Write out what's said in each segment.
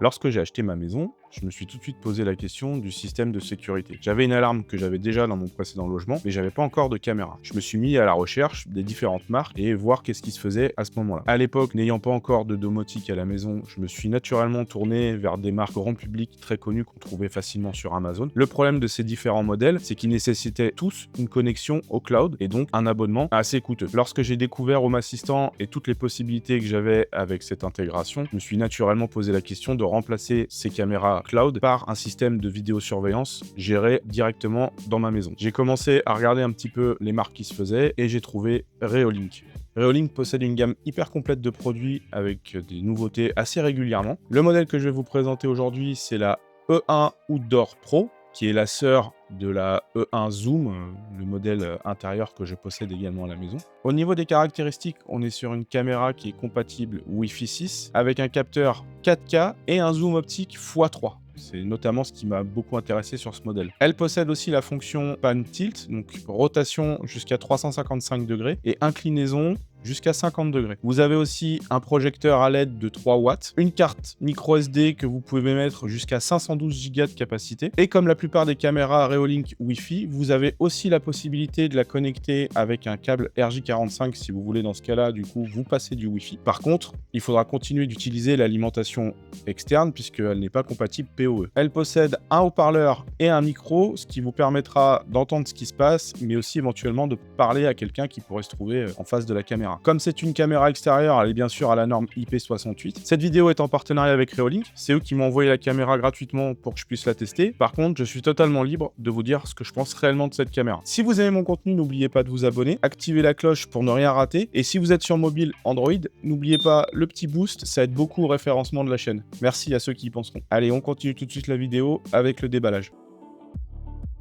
Lorsque j'ai acheté ma maison, je me suis tout de suite posé la question du système de sécurité. J'avais une alarme que j'avais déjà dans mon précédent logement, mais j'avais pas encore de caméra. Je me suis mis à la recherche des différentes marques et voir qu'est-ce qui se faisait à ce moment-là. À l'époque, n'ayant pas encore de domotique à la maison, je me suis naturellement tourné vers des marques grand public très connues qu'on trouvait facilement sur Amazon. Le problème de ces différents modèles, c'est qu'ils nécessitaient tous une connexion au cloud et donc un abonnement assez coûteux. Lorsque j'ai découvert Home Assistant et toutes les possibilités que j'avais avec cette intégration, je me suis naturellement posé la question de remplacer ces caméras cloud par un système de vidéosurveillance géré directement dans ma maison. J'ai commencé à regarder un petit peu les marques qui se faisaient et j'ai trouvé Reolink. Reolink possède une gamme hyper complète de produits avec des nouveautés assez régulièrement. Le modèle que je vais vous présenter aujourd'hui, c'est la E1 Outdoor Pro, qui est la sœur de la E1 Zoom, le modèle intérieur que je possède également à la maison. Au niveau des caractéristiques, on est sur une caméra qui est compatible Wi-Fi 6 avec un capteur 4K et un zoom optique x3. C'est notamment ce qui m'a beaucoup intéressé sur ce modèle. Elle possède aussi la fonction pan tilt, donc rotation jusqu'à 355 degrés et inclinaison jusqu'à 50 degrés. Vous avez aussi un projecteur à LED de 3 watts, une carte micro SD que vous pouvez mettre jusqu'à 512 Go de capacité. Et comme la plupart des caméras Reolink Wi-Fi, vous avez aussi la possibilité de la connecter avec un câble RJ45 si vous voulez. Dans ce cas-là, du coup, vous passez du Wi-Fi. Par contre, il faudra continuer d'utiliser l'alimentation externe puisqu'elle n'est pas compatible PoE. Elle possède un haut-parleur et un micro, ce qui vous permettra d'entendre ce qui se passe, mais aussi éventuellement de parler à quelqu'un qui pourrait se trouver en face de la caméra. Comme c'est une caméra extérieure, elle est bien sûr à la norme IP68. Cette vidéo est en partenariat avec Reolink. C'est eux qui m'ont envoyé la caméra gratuitement pour que je puisse la tester. Par contre, je suis totalement libre de vous dire ce que je pense réellement de cette caméra. Si vous aimez mon contenu, n'oubliez pas de vous abonner, activez la cloche pour ne rien rater. Et si vous êtes sur mobile Android, n'oubliez pas le petit boost, ça aide beaucoup au référencement de la chaîne. Merci à ceux qui y penseront. Allez, on continue tout de suite la vidéo avec le déballage.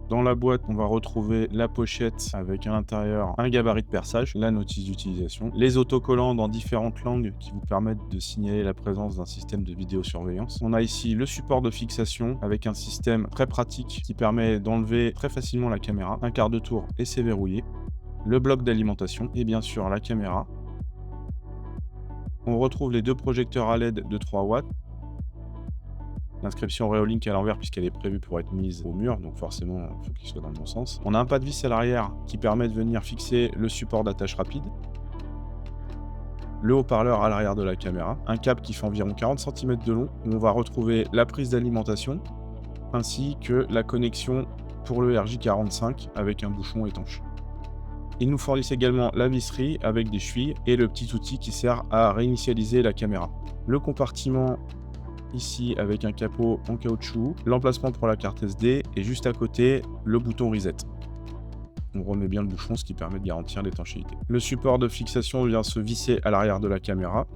Dans la boîte, on va retrouver la pochette avec à l'intérieur un gabarit de perçage, la notice d'utilisation, les autocollants dans différentes langues qui vous permettent de signaler la présence d'un système de vidéosurveillance. On a ici le support de fixation avec un système très pratique qui permet d'enlever très facilement la caméra, un quart de tour et c'est verrouillé, le bloc d'alimentation et bien sûr la caméra. On retrouve les deux projecteurs à LED de 3 watts. L'inscription Reolink à l'envers puisqu'elle est prévue pour être mise au mur, donc forcément il faut qu'il soit dans le bon sens. On a un pas de vis à l'arrière qui permet de venir fixer le support d'attache rapide. Le haut-parleur à l'arrière de la caméra. Un câble qui fait environ 40 cm de long où on va retrouver la prise d'alimentation ainsi que la connexion pour le RJ45 avec un bouchon étanche. Ils nous fournissent également la visserie avec des chevilles et le petit outil qui sert à réinitialiser la caméra. Le compartiment ici avec un capot en caoutchouc, l'emplacement pour la carte SD et juste à côté le bouton reset. On remet bien le bouchon, ce qui permet de garantir l'étanchéité. Le support de fixation vient se visser à l'arrière de la caméra.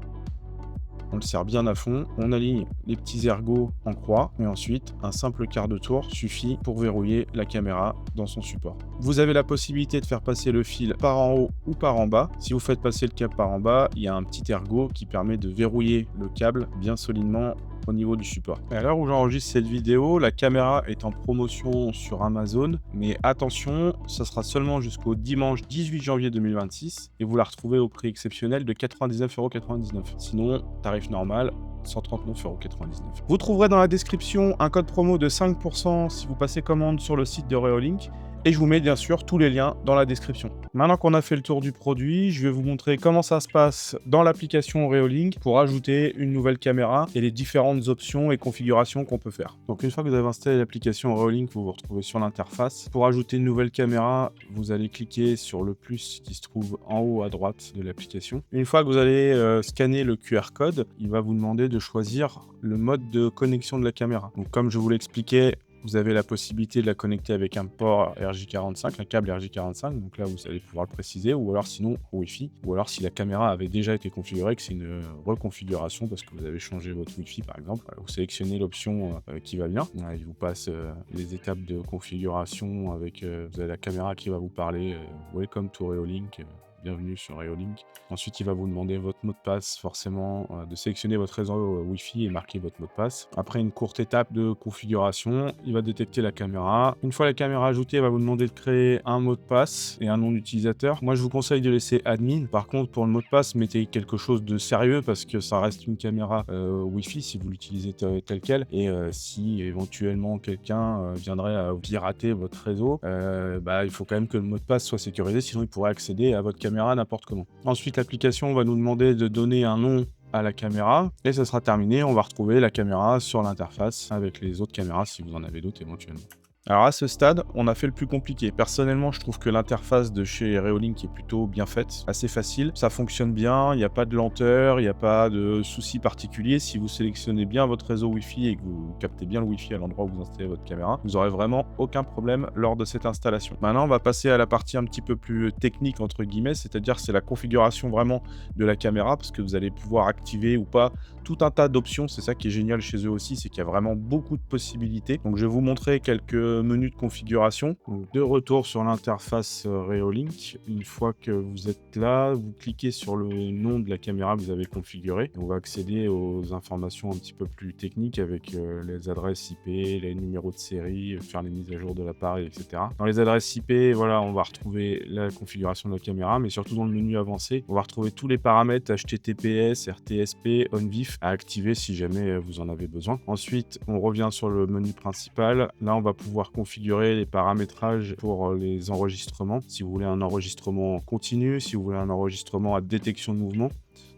On le serre bien à fond, on aligne les petits ergots en croix et ensuite un simple quart de tour suffit pour verrouiller la caméra dans son support. Vous avez la possibilité de faire passer le fil par en haut ou par en bas. Si vous faites passer le câble par en bas, il y a un petit ergot qui permet de verrouiller le câble bien solidement au niveau du support. Et à l'heure où j'enregistre cette vidéo, la caméra est en promotion sur Amazon, mais attention, ça sera seulement jusqu'au dimanche 18 janvier 2026 et vous la retrouvez au prix exceptionnel de 99,99 €. Sinon, tarif normal, 139,99 €. Vous trouverez dans la description un code promo de 5% si vous passez commande sur le site de Reolink. Et je vous mets bien sûr tous les liens dans la description. Maintenant qu'on a fait le tour du produit, je vais vous montrer comment ça se passe dans l'application Reolink pour ajouter une nouvelle caméra et les différentes options et configurations qu'on peut faire. Donc une fois que vous avez installé l'application Reolink, vous vous retrouvez sur l'interface. Pour ajouter une nouvelle caméra, vous allez cliquer sur le plus qui se trouve en haut à droite de l'application. Une fois que vous allez scanner le QR code, il va vous demander de choisir le mode de connexion de la caméra. Donc comme je vous l'expliquais, vous avez la possibilité de la connecter avec un port RJ45, un câble RJ45, donc là vous allez pouvoir le préciser, ou alors sinon au Wi-Fi, ou alors si la caméra avait déjà été configurée, que c'est une reconfiguration parce que vous avez changé votre Wi-Fi par exemple, vous sélectionnez l'option qui va bien, il vous passe les étapes de configuration avec, vous avez la caméra qui va vous parler, Welcome to Reolink, bienvenue sur Reolink. Ensuite, il va vous demander votre mot de passe, forcément, de sélectionner votre réseau Wi-Fi et marquer votre mot de passe. Après une courte étape de configuration, il va détecter la caméra. Une fois la caméra ajoutée, il va vous demander de créer un mot de passe et un nom d'utilisateur. Moi, je vous conseille de laisser admin. Par contre, pour le mot de passe, mettez quelque chose de sérieux parce que ça reste une caméra Wi-Fi si vous l'utilisez tel quel. Et si éventuellement quelqu'un viendrait à pirater votre réseau, il faut quand même que le mot de passe soit sécurisé, sinon il pourrait accéder à votre caméra n'importe comment. Ensuite, l'application va nous demander de donner un nom à la caméra et ça sera terminé. On va retrouver la caméra sur l'interface avec les autres caméras si vous en avez d'autres éventuellement. Alors à ce stade, on a fait le plus compliqué. Personnellement, je trouve que l'interface de chez Reolink est plutôt bien faite, assez facile. Ça fonctionne bien, il n'y a pas de lenteur, il n'y a pas de soucis particuliers. Si vous sélectionnez bien votre réseau Wi-Fi et que vous captez bien le Wi-Fi à l'endroit où vous installez votre caméra, vous n'aurez vraiment aucun problème lors de cette installation. Maintenant, on va passer à la partie un petit peu plus technique, entre guillemets, c'est-à-dire c'est la configuration vraiment de la caméra, parce que vous allez pouvoir activer ou pas tout un tas d'options. C'est ça qui est génial chez eux aussi, c'est qu'il y a vraiment beaucoup de possibilités. Donc je vais vous montrer quelques menus de configuration. Donc, de retour sur l'interface Reolink. Une fois que vous êtes là, vous cliquez sur le nom de la caméra que vous avez configurée. On va accéder aux informations un petit peu plus techniques avec les adresses IP, les numéros de série, faire les mises à jour de l'appareil, etc. Dans les adresses IP, voilà, on va retrouver la configuration de la caméra, mais surtout dans le menu avancé, on va retrouver tous les paramètres HTTPS, RTSP, ONVIF à activer si jamais vous en avez besoin. Ensuite, on revient sur le menu principal. Là, on va pouvoir configurer les paramétrages pour les enregistrements. Si vous voulez un enregistrement continu, si vous voulez un enregistrement à détection de mouvement.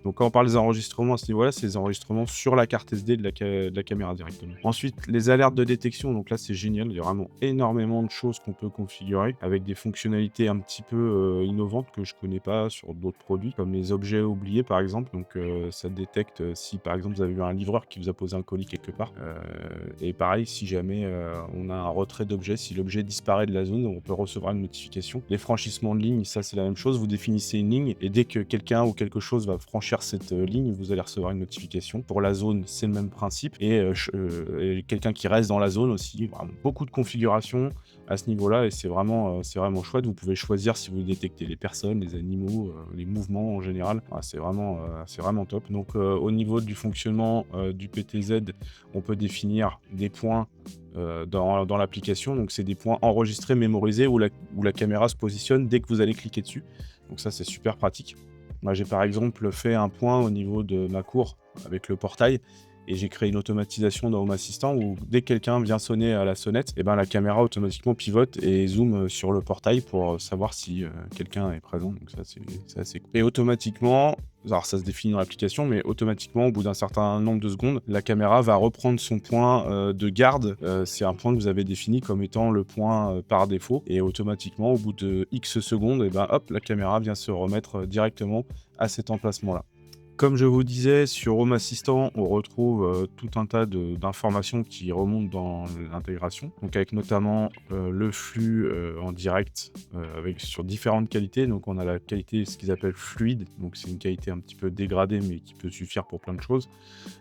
Donc quand on parle des enregistrements à ce niveau-là, c'est les enregistrements sur la carte SD de la caméra directement. Ensuite, les alertes de détection, donc là c'est génial, il y a vraiment énormément de choses qu'on peut configurer avec des fonctionnalités un petit peu innovantes que je connais pas sur d'autres produits, comme les objets oubliés par exemple. Donc ça détecte si par exemple vous avez eu un livreur qui vous a posé un colis quelque part. Et pareil, si jamais on a un retrait d'objet, si l'objet disparaît de la zone, on peut recevoir une notification. Les franchissements de ligne, ça c'est la même chose, vous définissez une ligne et dès que quelqu'un ou quelque chose va franchir cette ligne, vous allez recevoir une notification. Pour la zone, c'est le même principe. Et quelqu'un qui reste dans la zone aussi, vraiment beaucoup de configurations à ce niveau-là et c'est vraiment chouette. Vous pouvez choisir si vous détectez les personnes, les animaux, les mouvements en général. C'est vraiment top. Donc au niveau du fonctionnement du PTZ, on peut définir des points dans l'application. Donc c'est des points enregistrés, mémorisés où la caméra se positionne dès que vous allez cliquer dessus. Donc ça, c'est super pratique. Moi, j'ai par exemple fait un point au niveau de ma cour avec le portail et j'ai créé une automatisation dans Home Assistant où dès que quelqu'un vient sonner à la sonnette, la caméra automatiquement pivote et zoome sur le portail pour savoir si quelqu'un est présent. Donc ça, c'est assez cool. Et automatiquement, alors ça se définit dans l'application, mais automatiquement, au bout d'un certain nombre de secondes, la caméra va reprendre son point de garde. C'est un point que vous avez défini comme étant le point par défaut. Et automatiquement, au bout de X secondes, la caméra vient se remettre directement à cet emplacement-là. Comme je vous disais, sur Home Assistant, on retrouve tout un tas d'informations qui remontent dans l'intégration. Donc avec notamment le flux en direct sur différentes qualités. Donc on a la qualité, ce qu'ils appellent fluide. Donc c'est une qualité un petit peu dégradée, mais qui peut suffire pour plein de choses.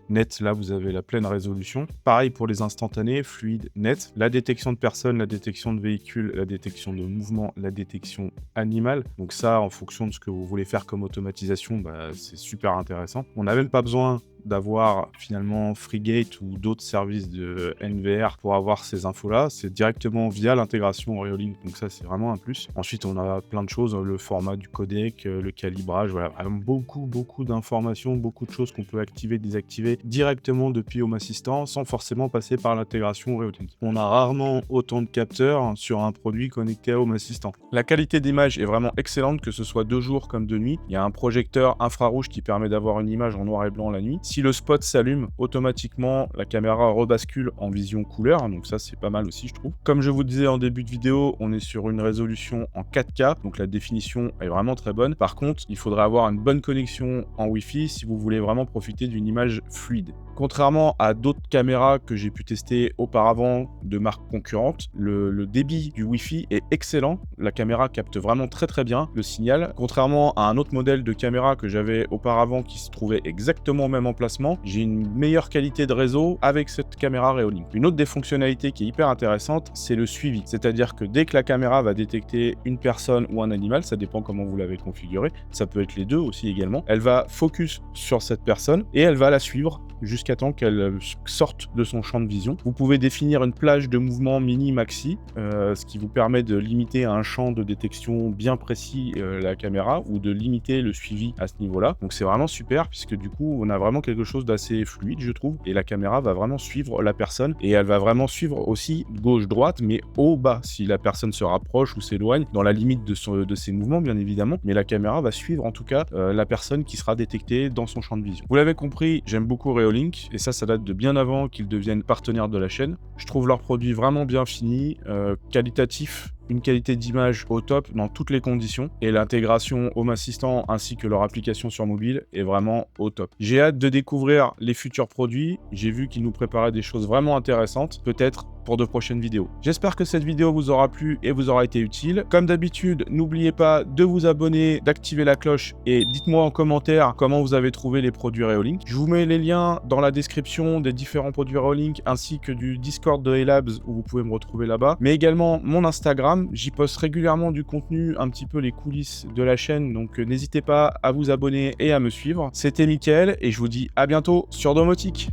Net, là vous avez la pleine résolution. Pareil pour les instantanés, fluide, net. La détection de personnes, la détection de véhicules, la détection de mouvement, la détection animale. Donc ça, en fonction de ce que vous voulez faire comme automatisation, c'est super intéressant. On n'a même pas besoin d'avoir finalement Frigate ou d'autres services de NVR pour avoir ces infos-là. C'est directement via l'intégration Reolink, donc ça c'est vraiment un plus. Ensuite on a plein de choses, le format du codec, le calibrage, voilà, vraiment beaucoup d'informations, beaucoup de choses qu'on peut activer, désactiver directement depuis Home Assistant sans forcément passer par l'intégration Reolink. On a rarement autant de capteurs sur un produit connecté à Home Assistant. La qualité d'image est vraiment excellente, que ce soit de jour comme de nuit. Il y a un projecteur infrarouge qui permet d'avoir une image en noir et blanc la nuit. Si le spot s'allume, automatiquement, la caméra rebascule en vision couleur. Donc ça, c'est pas mal aussi, je trouve. Comme je vous disais en début de vidéo, on est sur une résolution en 4K. Donc la définition est vraiment très bonne. Par contre, il faudra avoir une bonne connexion en Wi-Fi si vous voulez vraiment profiter d'une image fluide. Contrairement à d'autres caméras que j'ai pu tester auparavant de marques concurrentes, le débit du Wi-Fi est excellent. La caméra capte vraiment très bien le signal. Contrairement à un autre modèle de caméra que j'avais auparavant qui se trouvait exactement au même emplacement, j'ai une meilleure qualité de réseau avec cette caméra Reolink. Une autre des fonctionnalités qui est hyper intéressante, c'est le suivi. C'est-à-dire que dès que la caméra va détecter une personne ou un animal, ça dépend comment vous l'avez configuré, ça peut être les deux aussi également, elle va focus sur cette personne et elle va la suivre jusqu'à temps qu'elle sorte de son champ de vision. Vous pouvez définir une plage de mouvement mini-maxi, ce qui vous permet de limiter à un champ de détection bien précis la caméra ou de limiter le suivi à ce niveau-là. Donc c'est vraiment super puisque du coup on a vraiment quelque chose d'assez fluide je trouve et la caméra va vraiment suivre la personne et elle va vraiment suivre aussi gauche-droite mais haut-bas si la personne se rapproche ou s'éloigne dans la limite de ses mouvements bien évidemment, mais la caméra va suivre en tout cas la personne qui sera détectée dans son champ de vision. Vous l'avez compris, j'aime beaucoup Reolink et ça date de bien avant qu'ils deviennent partenaires de la chaîne. Je trouve leurs produits vraiment bien finis, qualitatifs, une qualité d'image au top dans toutes les conditions et l'intégration Home Assistant ainsi que leur application sur mobile est vraiment au top. J'ai hâte de découvrir les futurs produits, j'ai vu qu'ils nous préparaient des choses vraiment intéressantes, peut-être pour de prochaines vidéos. J'espère que cette vidéo vous aura plu et vous aura été utile. Comme d'habitude, n'oubliez pas de vous abonner, d'activer la cloche et dites-moi en commentaire comment vous avez trouvé les produits Reolink. Je vous mets les liens dans la description des différents produits Reolink ainsi que du Discord de Helabs où vous pouvez me retrouver là-bas, mais également mon Instagram. J'y poste régulièrement du contenu, un petit peu les coulisses de la chaîne, donc n'hésitez pas à vous abonner et à me suivre. C'était Mickaël et je vous dis à bientôt sur Domotique.